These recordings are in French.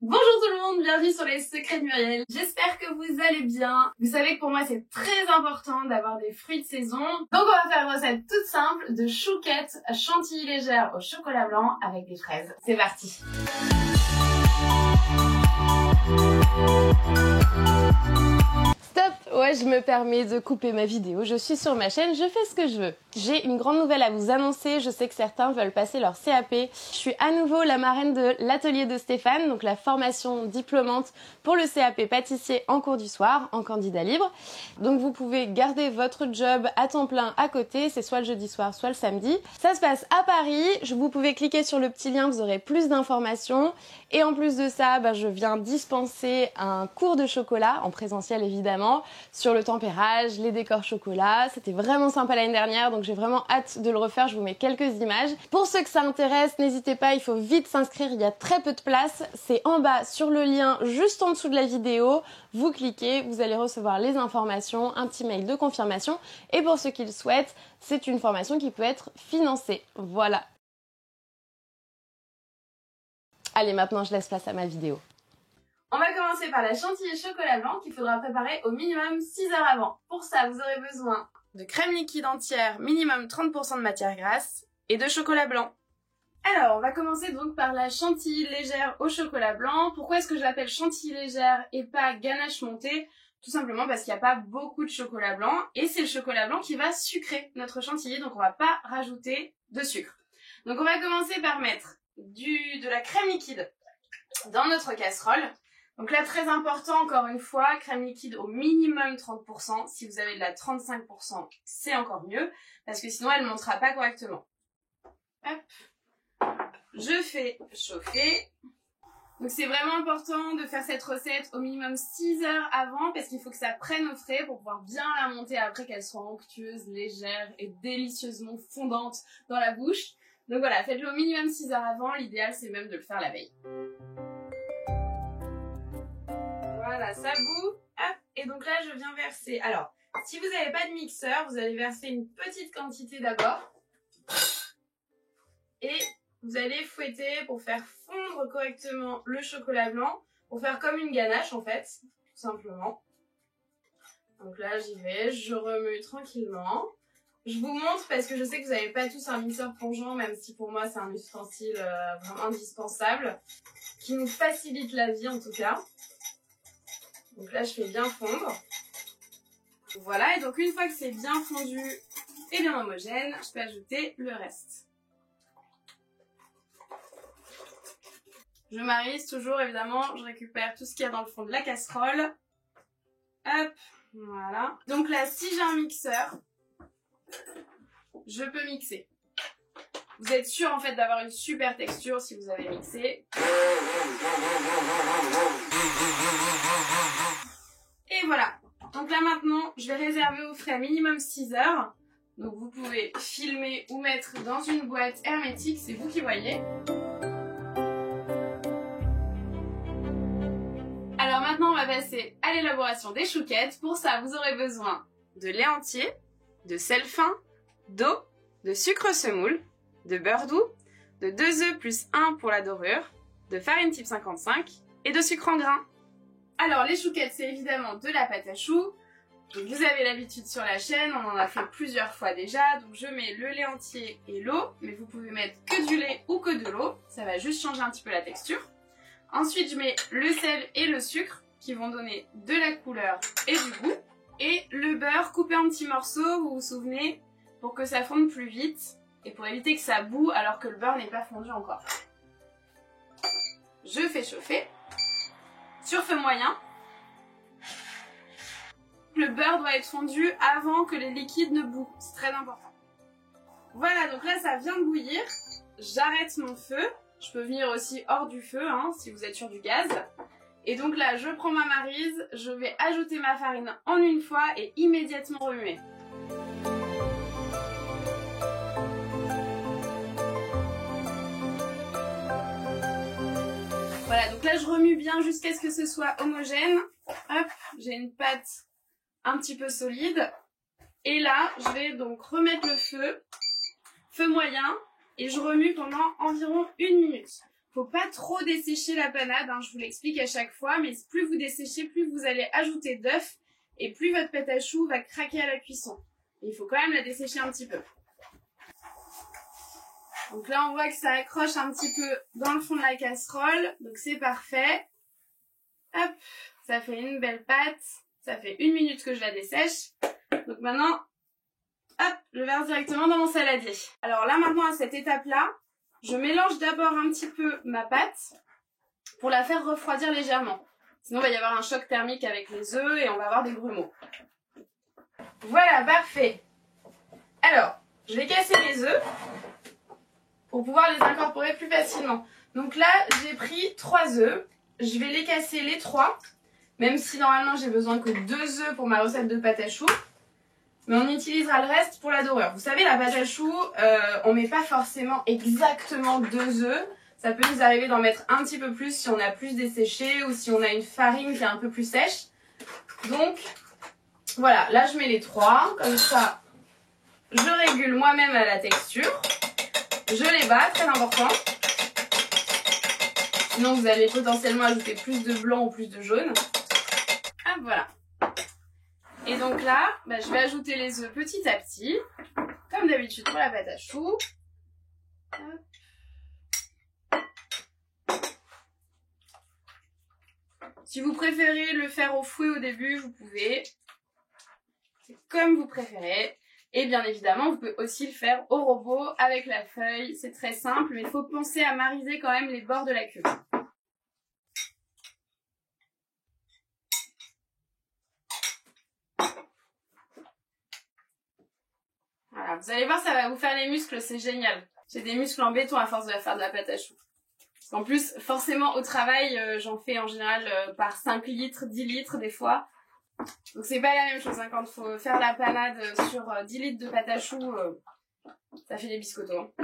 Bonjour tout le monde, bienvenue sur les secrets de Muriel. J'espère que vous allez bien. Vous savez que pour moi c'est très important d'avoir des fruits de saison. Donc on va faire une recette toute simple de chouquettes chantilly légères au chocolat blanc avec des fraises. C'est parti. Stop, ouais, je me permets de couper ma vidéo. Je suis sur ma chaîne, je fais ce que je veux. J'ai une grande nouvelle à vous annoncer. Je sais que certains veulent passer leur CAP. Je suis à nouveau la marraine de l'atelier de Stéphane, donc la formation diplômante pour le CAP pâtissier en cours du soir, en candidat libre. Donc vous pouvez garder votre job à temps plein à côté. C'est soit le jeudi soir, soit le samedi. Ça se passe à Paris. Vous pouvez cliquer sur le petit lien, vous aurez plus d'informations. Et en plus de ça, je viens dispenser un cours de chocolat, en présentiel évidemment, sur le tempérage, les décors chocolat. C'était vraiment sympa l'année dernière, donc j'ai vraiment hâte de le refaire. Je vous mets quelques images. Pour ceux que ça intéresse, n'hésitez pas, il faut vite s'inscrire, il y a très peu de place. C'est en bas sur le lien, juste en dessous de la vidéo. Vous cliquez, vous allez recevoir les informations, un petit mail de confirmation. Et pour ceux qui le souhaitent, c'est une formation qui peut être financée. Voilà. Allez, maintenant je laisse place à ma vidéo. On va commencer par la chantilly chocolat blanc qu'il faudra préparer au minimum 6 heures avant. Pour ça, vous aurez besoin de crème liquide entière, minimum 30% de matière grasse, et de chocolat blanc. Alors, on va commencer donc par la chantilly légère au chocolat blanc. Pourquoi est-ce que je l'appelle chantilly légère et pas ganache montée? Tout simplement parce qu'il n'y a pas beaucoup de chocolat blanc, et c'est le chocolat blanc qui va sucrer notre chantilly, donc on va pas rajouter de sucre. Donc on va commencer par mettre de la crème liquide dans notre casserole. Donc là, très important, encore une fois, crème liquide au minimum 30%. Si vous avez de la 35%, c'est encore mieux, parce que sinon elle ne montera pas correctement. Hop. Je fais chauffer. Donc c'est vraiment important de faire cette recette au minimum 6 heures avant, parce qu'il faut que ça prenne au frais pour pouvoir bien la monter après, qu'elle soit onctueuse, légère et délicieusement fondante dans la bouche. Donc voilà, faites-le au minimum 6 heures avant, l'idéal c'est même de le faire la veille. Voilà, ça bout. Hop. Et donc là, je viens verser. Alors, si vous n'avez pas de mixeur, vous allez verser une petite quantité d'abord. Et vous allez fouetter pour faire fondre correctement le chocolat blanc, pour faire comme une ganache en fait, tout simplement. Donc là, j'y vais, je remue tranquillement. Je vous montre parce que je sais que vous n'avez pas tous un mixeur plongeant, même si pour moi c'est un ustensile vraiment indispensable, qui nous facilite la vie en tout cas. Donc là, je fais bien fondre. Voilà, et donc une fois que c'est bien fondu et bien homogène, je peux ajouter le reste. Je marise toujours, évidemment, je récupère tout ce qu'il y a dans le fond de la casserole. Hop, voilà. Donc là, si j'ai un mixeur, je peux mixer. Vous êtes sûr en fait d'avoir une super texture si vous avez mixé. Et voilà. Donc là maintenant, je vais réserver au frais minimum 6 heures. Donc vous pouvez filmer ou mettre dans une boîte hermétique, c'est vous qui voyez. Alors maintenant, on va passer à l'élaboration des chouquettes. Pour ça, vous aurez besoin de lait entier, de sel fin, d'eau, de sucre semoule, de beurre doux, de 2 œufs plus 1 pour la dorure, de farine type 55 et de sucre en grains. Alors les chouquettes, c'est évidemment de la pâte à choux. Donc, vous avez l'habitude sur la chaîne, on en a fait plusieurs fois déjà. Donc je mets le lait entier et l'eau, mais vous pouvez mettre que du lait ou que de l'eau. Ça va juste changer un petit peu la texture. Ensuite, je mets le sel et le sucre qui vont donner de la couleur et du goût. Et le beurre coupé en petits morceaux, vous vous souvenez, pour que ça fonde plus vite. Et pour éviter que ça boue alors que le beurre n'est pas fondu encore. Je fais chauffer sur feu moyen. Le beurre doit être fondu avant que les liquides ne bouent, c'est très important. Voilà, donc là ça vient de bouillir. J'arrête mon feu. Je peux venir aussi hors du feu si vous êtes sur du gaz. Et donc là je prends ma maryse, je vais ajouter ma farine en une fois et immédiatement remuer. Voilà, donc là je remue bien jusqu'à ce que ce soit homogène. Hop, j'ai une pâte un petit peu solide. Et là, je vais donc remettre le feu moyen, et je remue pendant environ 1 minute. Faut pas trop dessécher la panade, hein, je vous l'explique à chaque fois, mais plus vous desséchez, plus vous allez ajouter d'œufs et plus votre pâte à choux va craquer à la cuisson. Et il faut quand même la dessécher un petit peu. Donc là, on voit que ça accroche un petit peu dans le fond de la casserole, donc c'est parfait. Hop, ça fait une belle pâte. Ça fait 1 minute que je la dessèche. Donc maintenant, hop, je verse directement dans mon saladier. Alors là, maintenant, à cette étape-là, je mélange d'abord un petit peu ma pâte pour la faire refroidir légèrement. Sinon, il va y avoir un choc thermique avec les œufs et on va avoir des grumeaux. Voilà, parfait. Alors, je vais casser les œufs pour pouvoir les incorporer plus facilement. Donc là, j'ai pris 3 œufs. Je vais les casser les 3, même si normalement j'ai besoin que 2 œufs pour ma recette de pâte à choux. Mais on utilisera le reste pour la dorure. Vous savez, la pâte à choux, on met pas forcément exactement 2 œufs. Ça peut nous arriver d'en mettre un petit peu plus si on a plus desséché ou si on a une farine qui est un peu plus sèche. Donc, voilà, là je mets les 3. Comme ça, je régule moi-même à la texture. Je les bats, très important. Sinon, vous allez potentiellement ajouter plus de blanc ou plus de jaune. Hop, voilà. Et donc là, je vais ajouter les œufs petit à petit, comme d'habitude pour la pâte à choux. Si vous préférez le faire au fouet au début, vous pouvez. C'est comme vous préférez. Et bien évidemment, vous pouvez aussi le faire au robot avec la feuille. C'est très simple, mais il faut penser à mariser quand même les bords de la cuve. Voilà, vous allez voir, ça va vous faire les muscles, c'est génial. J'ai des muscles en béton à force de faire de la pâte à choux. En plus, forcément, au travail, j'en fais en général par 5 litres, 10 litres des fois. Donc c'est pas la même chose, hein. Quand il faut faire la panade sur 10 litres de pâte à choux, ça fait des biscottos.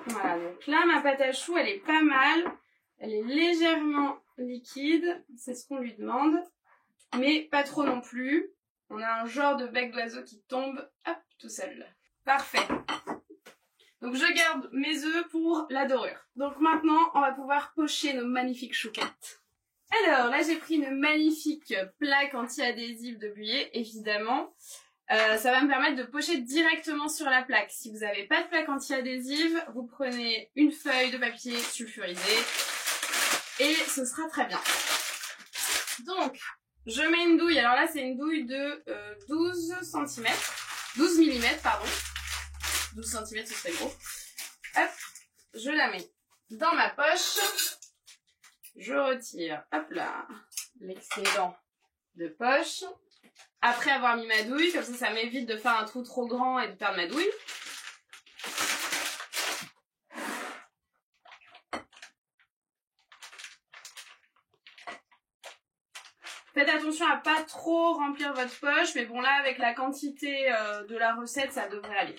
Voilà, donc là, ma pâte à choux, elle est pas mal. Elle est légèrement liquide, c'est ce qu'on lui demande. Mais pas trop non plus. On a un genre de bec d'oiseau qui tombe, hop, tout seul. Parfait. Donc je garde mes œufs pour la dorure. Donc maintenant, on va pouvoir pocher nos magnifiques chouquettes. Alors là, j'ai pris une magnifique plaque anti-adhésive de Buyer, évidemment. Ça va me permettre de pocher directement sur la plaque. Si vous n'avez pas de plaque anti-adhésive, vous prenez une feuille de papier sulfurisé et ce sera très bien. Donc, je mets une douille. Alors là, c'est une douille de 12 cm. 12 mm, pardon. 12 cm, ce serait gros. Hop, je la mets dans ma poche. Je retire, hop là, l'excédent de poche. Après avoir mis ma douille, comme ça m'évite de faire un trou trop grand et de perdre ma douille. Faites attention à pas trop remplir votre poche, mais bon là, avec la quantité de la recette, ça devrait aller.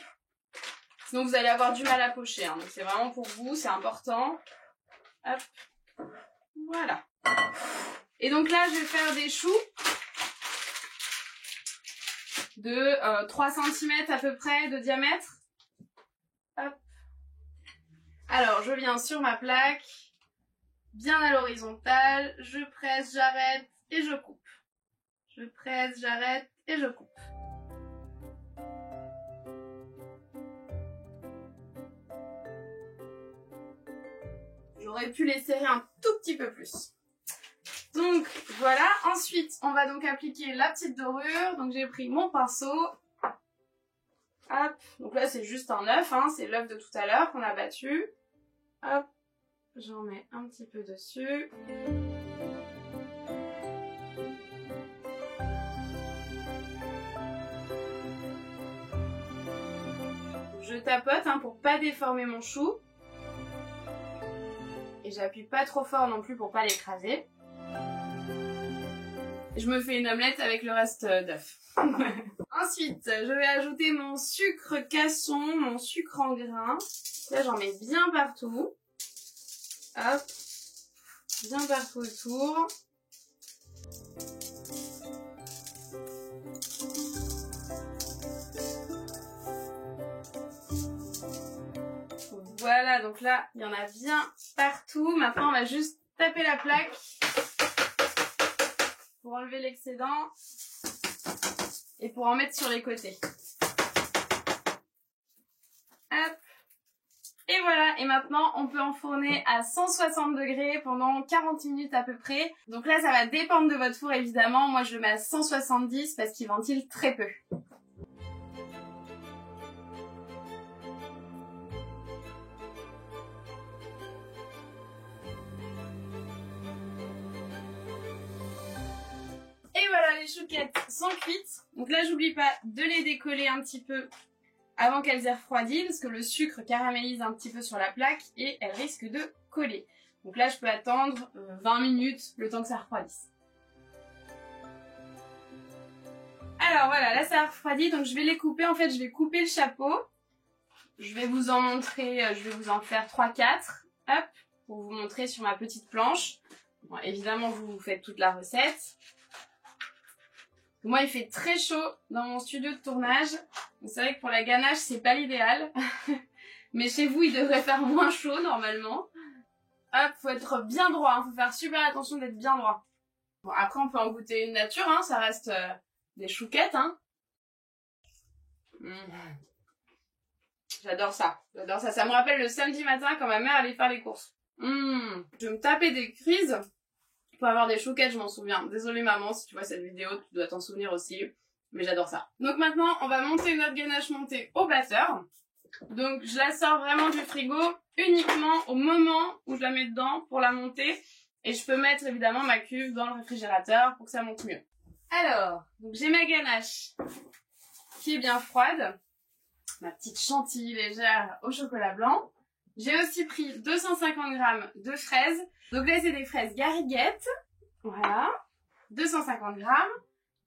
Sinon, vous allez avoir du mal à pocher, hein. Donc c'est vraiment pour vous, c'est important. Hop. Voilà. Et donc là, je vais faire des choux de 3 cm à peu près de diamètre. Hop. Alors, je viens sur ma plaque, bien à l'horizontale, je presse, j'arrête et je coupe. Je presse, j'arrête et je coupe. J'aurais pu les serrer un tout petit peu plus. Donc voilà, ensuite on va donc appliquer la petite dorure. Donc j'ai pris mon pinceau. Hop, donc là c'est juste un œuf, hein, c'est l'œuf de tout à l'heure qu'on a battu. Hop, j'en mets un petit peu dessus. Je tapote, hein, pour pas déformer mon chou. Et j'appuie pas trop fort non plus pour pas l'écraser. Je me fais une omelette avec le reste d'œuf. Ensuite, je vais ajouter mon sucre casson, mon sucre en grains. Là, j'en mets bien partout. Hop. Bien partout autour. Voilà, donc là, il y en a bien partout. Maintenant, on va juste taper la plaque pour enlever l'excédent et pour en mettre sur les côtés. Hop. Et voilà, et maintenant on peut enfourner à 160 degrés pendant 40 minutes à peu près. Donc là ça va dépendre de votre four évidemment, moi je le mets à 170 parce qu'il ventile très peu. Et voilà, les chouquettes sont cuites. Donc là j'oublie pas de les décoller un petit peu avant qu'elles aient refroidi, parce que le sucre caramélise un petit peu sur la plaque et elle risque de coller. Donc là, je peux attendre 20 minutes, le temps que ça refroidisse. Alors voilà, là ça a refroidi, donc je vais les couper. En fait, je vais couper le chapeau. Je vais vous en montrer, je vais vous en faire 3-4, hop, pour vous montrer sur ma petite planche. Bon, évidemment, vous faites toute la recette. Moi, il fait très chaud dans mon studio de tournage. C'est vrai que pour la ganache, c'est pas l'idéal. Mais chez vous, il devrait faire moins chaud normalement. Hop, faut être bien droit. Hein. Faut faire super attention d'être bien droit. Bon, après, on peut en goûter une nature. Hein. Ça reste des chouquettes. Hein. J'adore ça. J'adore ça. Ça me rappelle le samedi matin quand ma mère allait faire les courses. Je vais me taper des crises. Pour avoir des chouquettes, je m'en souviens. Désolée maman, si tu vois cette vidéo, tu dois t'en souvenir aussi. Mais j'adore ça. Donc maintenant, on va monter notre ganache montée au batteur. Donc je la sors vraiment du frigo uniquement au moment où je la mets dedans pour la monter. Et je peux mettre évidemment ma cuve dans le réfrigérateur pour que ça monte mieux. Alors, j'ai ma ganache qui est bien froide. Ma petite chantilly légère au chocolat blanc. J'ai aussi pris 250 g de fraises. Donc là, c'est des fraises gariguettes. Voilà. 250 g.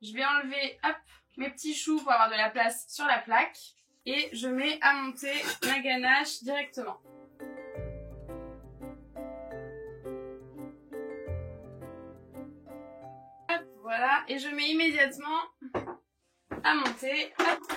Je vais enlever, hop, mes petits choux pour avoir de la place sur la plaque. Et je mets à monter ma ganache directement. Hop, voilà. Et je mets immédiatement à monter. Hop.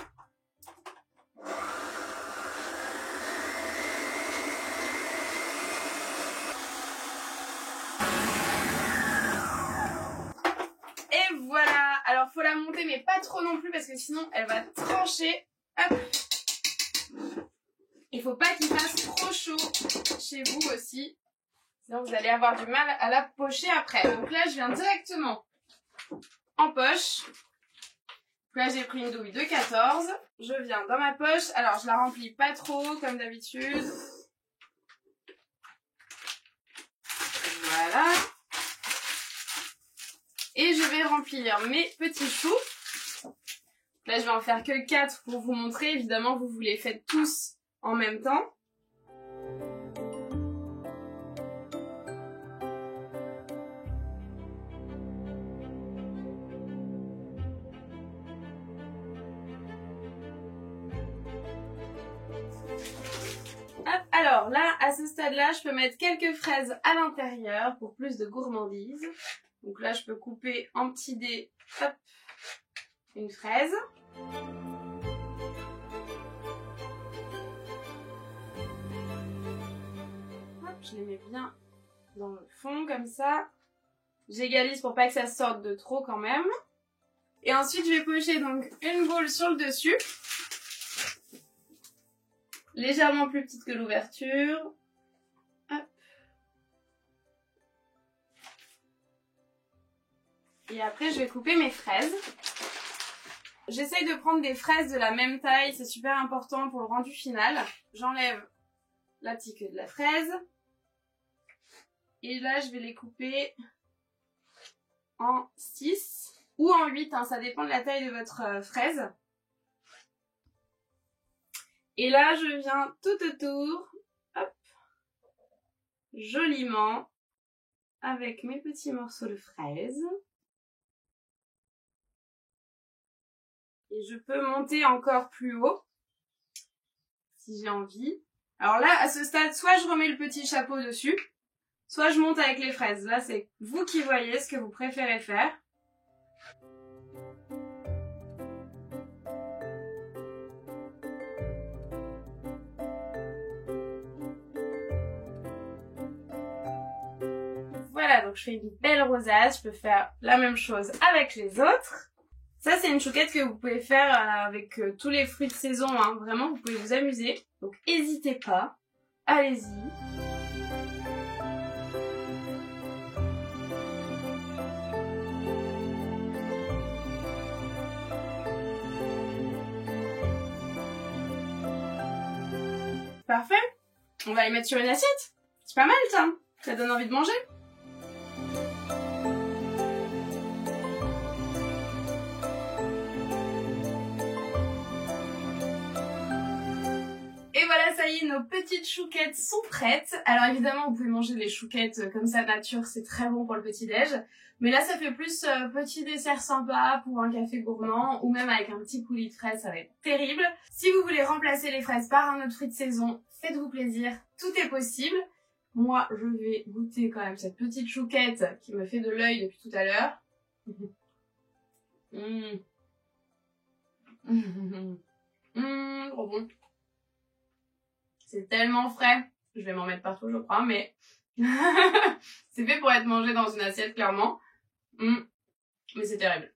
Et voilà. Alors, faut la monter, mais pas trop non plus, parce que sinon, elle va trancher. Hop. Il faut pas qu'il fasse trop chaud chez vous aussi. Sinon, vous allez avoir du mal à la pocher après. Donc là, je viens directement en poche. Là, j'ai pris une douille de 14. Je viens dans ma poche. Alors, je la remplis pas trop, comme d'habitude. Voilà. Et je vais remplir mes petits choux. Là, je vais en faire que 4 pour vous montrer. Évidemment, vous les faites tous en même temps. Hop, alors là, à ce stade-là, je peux mettre quelques fraises à l'intérieur pour plus de gourmandise. Donc là, je peux couper en petits dés, hop, une fraise. Hop, je les mets bien dans le fond comme ça. J'égalise pour pas que ça sorte de trop quand même. Et ensuite, je vais pocher donc une boule sur le dessus. Légèrement plus petite que l'ouverture. Hop. Et après, je vais couper mes fraises. J'essaye de prendre des fraises de la même taille, c'est super important pour le rendu final. J'enlève la petite queue de la fraise. Et là, je vais les couper en 6 ou en 8, hein, ça dépend de la taille de votre fraise. Et là, je viens tout autour, hop, joliment, avec mes petits morceaux de fraises. Et je peux monter encore plus haut, si j'ai envie. Alors là, à ce stade, soit je remets le petit chapeau dessus, soit je monte avec les fraises. Là, c'est vous qui voyez ce que vous préférez faire. Voilà, donc je fais une belle rosace. Je peux faire la même chose avec les autres. Ça, c'est une chouquette que vous pouvez faire avec tous les fruits de saison, hein. Vraiment, vous pouvez vous amuser. Donc, n'hésitez pas. Allez-y. Parfait. On va les mettre sur une assiette. C'est pas mal, ça. Ça donne envie de manger. Et voilà, ça y est, nos petites chouquettes sont prêtes. Alors évidemment, vous pouvez manger les chouquettes comme ça nature, c'est très bon pour le petit-déj. Mais là, ça fait plus petit dessert sympa pour un café gourmand ou même avec un petit coulis de fraises, ça va être terrible. Si vous voulez remplacer les fraises par un autre fruit de saison, faites-vous plaisir, tout est possible. Moi, je vais goûter quand même cette petite chouquette qui me fait de l'œil depuis tout à l'heure. Trop bon. C'est tellement frais. Je vais m'en mettre partout, je crois, mais c'est fait pour être mangé dans une assiette, clairement. Mais c'est terrible.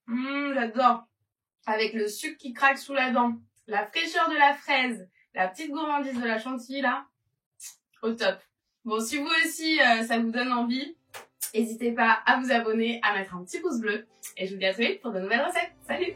J'adore. Avec le sucre qui craque sous la dent, la fraîcheur de la fraise, la petite gourmandise de la chantilly, là, au top. Bon, si vous aussi, ça vous donne envie, n'hésitez pas à vous abonner, à mettre un petit pouce bleu. Et je vous dis à très vite pour de nouvelles recettes. Salut!